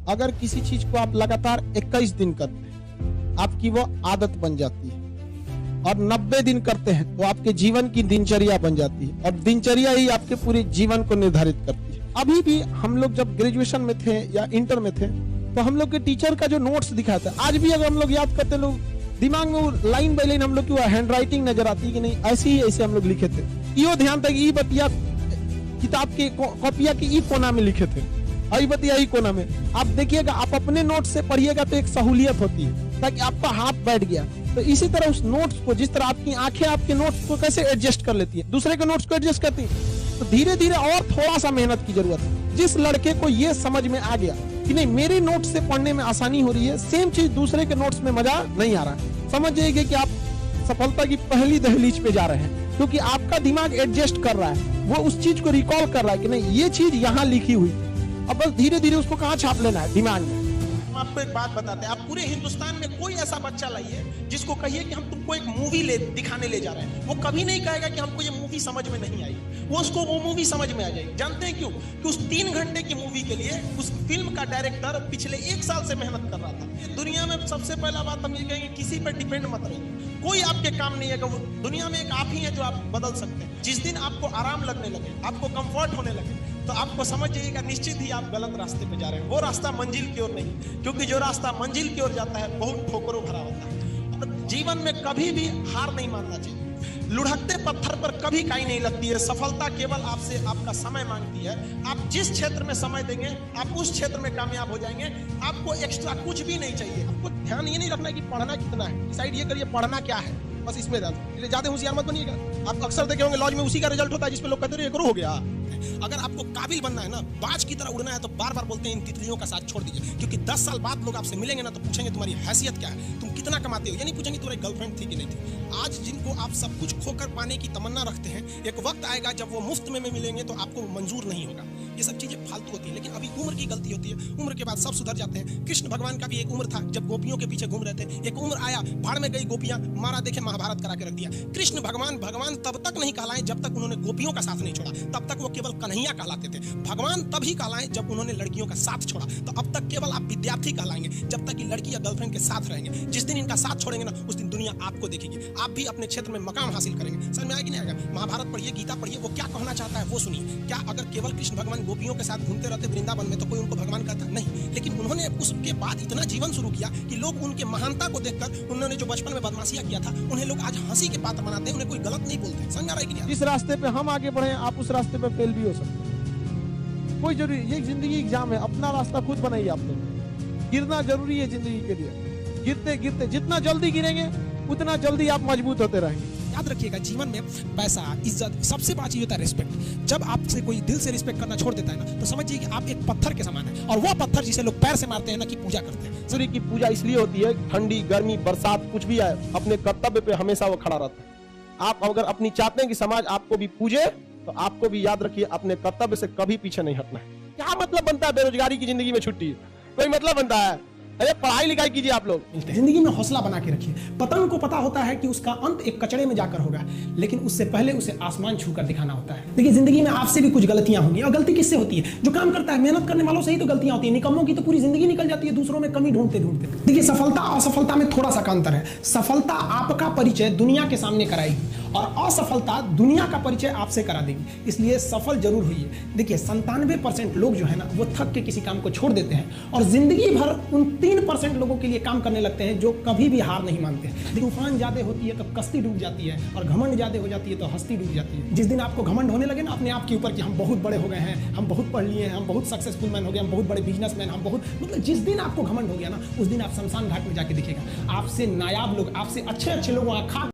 अगर किसी चीज को आप लगातार 21 दिन करते हैं, आपकी वो आदत बन जाती है और 90 दिन करते हैं तो आपके जीवन की दिनचर्या बन जाती है और दिनचर्या ही आपके पूरे जीवन को निर्धारित करती है। अभी भी हम लोग जब ग्रेजुएशन में थे या इंटर में थे तो हम लोग के टीचर का जो नोट्स दिखाता है, आज भी अगर हम लोग याद करते लोग दिमाग में वो लाइन बाई लाइन हम लोग की वो हैंड राइटिंग नजर आती है कि नहीं ऐसे ही ऐसे हम लोग लिखे थे। यो ध्यान था कि ये बतिया किताब के कॉपिया के ई कोना में लिखे थे, आई बतिया ई कोना में। आप देखिएगा, आप अपने नोट से पढ़िएगा तो एक सहूलियत होती है ताकि आपका हाथ बैठ गया। तो इसी तरह उस नोट्स को, जिस तरह आपकी आंखें आपके नोट्स को कैसे एडजस्ट कर लेती है, दूसरे के नोट्स को एडजस्ट करती है, तो धीरे धीरे और थोड़ा सा मेहनत की जरूरत है। जिस लड़के को ये समझ में आ गया कि नहीं मेरे नोट से पढ़ने में आसानी हो रही है, सेम चीज दूसरे के नोट्स में मजा नहीं आ रहा है, समझ जाइए कि आप सफलता की पहली दहलीज पे जा रहे हैं, क्योंकि आपका दिमाग एडजस्ट कर रहा है, वो उस चीज को रिकॉल कर रहा है कि नहीं ये चीज यहाँ लिखी हुई। अब बस धीरे धीरे उसको कहाँ छाप लेना है दिमाग में। हम आपको एक बात बताते हैं, आप पूरे हिंदुस्तान में कोई ऐसा बच्चा लाइए जिसको कहिए कि हम तुमको एक मूवी दिखाने ले जा रहे हैं, वो कभी नहीं कहेगा कि हमको ये मूवी समझ में नहीं आई, वो उसको वो मूवी समझ में आ जाएगी। जानते हैं क्यों? कि उस 3 घंटे की मूवी के लिए उस फिल्म का डायरेक्टर पिछले 1 साल से मेहनत कर रहा था। दुनिया में सबसे पहला बात हम ये कहेंगे, किसी पर डिपेंड मत रहिए, कोई आपके काम नहीं है। दुनिया में एक आप ही है जो आप बदल सकते हैं। जिस दिन आपको आराम लगने लगे, आपको कंफर्ट होने लगे, तो आपको समझ जाइएगा निश्चित ही आप गलत रास्ते पे जा रहे हैं। वो रास्ता मंजिल की ओर नहीं, क्योंकि जो रास्ता मंजिल की ओर जाता है बहुत ठोकरों भरा होता है। और जीवन में कभी भी हार नहीं मानना चाहिए। लुढ़कते पत्थर पर कभी काई नहीं लगती है। सफलता केवल आपसे आपका समय मांगती है। आप जिस क्षेत्र में समय देंगे आप उस क्षेत्र में कामयाब हो जाएंगे। आपको एक्स्ट्रा कुछ भी नहीं चाहिए। आपको ध्यान ये नहीं रखना कि पढ़ना कितना है, डिसाइड ये करिए पढ़ना क्या है, बस इसमें ध्यान। ज्यादा होशियार मत बनिएगा। आप अक्सर देखे होंगे लॉज में उसी का रिजल्ट होता है जिसमें लोग कहते हैं करो हो गया। अगर आपको काबिल बनना है ना, बाज की तरह उड़ना है, तो बार बार बोलते हैं इन तितलियों का साथ छोड़ दीजिए, क्योंकि 10 साल बाद लोग आपसे मिलेंगे ना तो पूछेंगे तुम्हारी हैसियत क्या है, तुम कितना कमाते हो। ये नहीं पूछेंगे तुम्हारी गर्लफ्रेंड थी कि नहीं थी। आज जिनको आप सब कुछ खोकर पाने की तमन्ना रखते हैं, एक वक्त आएगा जब वो मुफ्त में मिलेंगे तो आपको मंजूर नहीं होगा। ये सब चीजें फालतू होती है, लेकिन अभी उम्र की गलती होती है। उम्र के बाद सब सुधर जाते हैं। कृष्ण भगवान का भी एक उम्र था जब गोपियों के पीछे घूम रहे थे। एक उम्र आया, भाड़ में गई गोपियां, मारा देखे महाभारत करा के रख दिया। कृष्ण भगवान भगवान तब तक नहीं कहलाए जब तक उन्होंने गोपियों का साथ नहीं छोड़ा, तब तक वो केवल कन्हैया कहलाते थे। भगवान तभी कहलाए जब उन्होंने लड़कियों का साथ छोड़ा। तो अब तक केवल आप विद्यार्थी कहलाएंगे जब तक कि लड़की या गर्लफ्रेंड के साथ रहेंगे। जिस दिन इनका साथ छोड़ेंगे ना, उस दिन दुनिया आपको देखेगी। आप भी अपने क्षेत्र में मकाम हासिल करेंगे। समझ में आएगी नहीं आएगा? महाभारत पढ़िए, गीता पढ़िए, वो क्या कहना चाहता है वो सुनिए। क्या अगर केवल कृष्ण भगवान गोपियों के साथ घूमते रहते वृंदावन में तो कोई उनको भगवान कहता? नहीं। लेकिन उन्होंने उसके बाद इतना जीवन शुरू किया कि लोग उनके महानता को देखकर, उन्होंने जो बचपन में बदमाशियां किया था, उन्हें लोग आज हंसी के पात्र बनाते हैं, उन्हें कोई गलत नहीं बोलते। समझ आ रहा है कि नहीं? जिस रास्ते पे हम आगे बढ़े आप उस रास्ते पे फेल भी हो सकते हैं। कोई जरूरी, ये जिंदगी एग्जाम है, अपना रास्ता खुद बनाइए। आप लोग गिरना जरूरी है जिंदगी के लिए। गिरते गिरते जितना जल्दी गिरेंगे उतना जल्दी आप मजबूत होते रहेंगे। याद रखिएगा, जीवन में पैसा, इज्जत, सबसे बड़ा चीज होता है रिस्पेक्ट। जब आपसे कोई दिल से रिस्पेक्ट करना छोड़ देता है ना, तो समझिए कि आप एक पत्थर के समान है, और वो पत्थर जिसे लोग पैर से मारते हैं ना, की पूजा करते हैं। सूर्य की पूजा इसलिए होती है, ठंडी गर्मी बरसात कुछ भी आए, अपने कर्तव्य पे हमेशा वो खड़ा रहता है। आप अगर अपनी चाहते हैं कि समाज आपको भी पूजे, तो आपको भी याद रखिए अपने कर्तव्य से कभी पीछे नहीं हटना है। क्या मतलब बनता है बेरोजगारी की जिंदगी में छुट्टी? कोई मतलब बनता है? अरे पढ़ाई लिखाई कीजिए आप लोग। जिंदगी में हौसला बना के रखिए। पतंग को पता होता है कि उसका अंत एक कचड़े में जाकर होगा, लेकिन उससे पहले उसे आसमान छूकर दिखाना होता है। देखिए, जिंदगी में आपसे भी कुछ गलतियां होंगी, और गलती किससे होती है? जो काम करता है, मेहनत करने वालों से ही तो गलतियां होती है। निकम्मों की तो पूरी जिंदगी निकल जाती है दूसरों में कमी ढूंढते ढूंढते। देखिए, सफलता और असफलता में थोड़ा सा अंतर है। सफलता आपका परिचय दुनिया के सामने कराएगी, और असफलता दुनिया का परिचय आपसे करा देगी। इसलिए सफल जरूर होइए। देखिए, 97% लोग जो है ना, वो थक के किसी काम को छोड़ देते हैं, और जिंदगी भर उन 3% लोगों के लिए काम करने लगते हैं जो कभी भी हार नहीं मानते। तूफान ज्यादा होती है तो कश्ती डूब जाती है, और घमंड ज्यादा हो जाती है तो हस्ती डूब जाती है। जिस दिन आपको घमंड होने लगे ना अपने आप के ऊपर कि हम बहुत बड़े हो गए हैं, हम बहुत पढ़ लिए हैं, हम बहुत सक्सेसफुल मैन हो गए, हम बहुत बड़े बिजनेसमैन, हम बहुत, मतलब जिस दिन आपको घमंड हो गया ना, उस दिन आप शमशान घाट में जाके दिखेगा आपसे नायाब लोग, आपसे अच्छे लोग वहां खा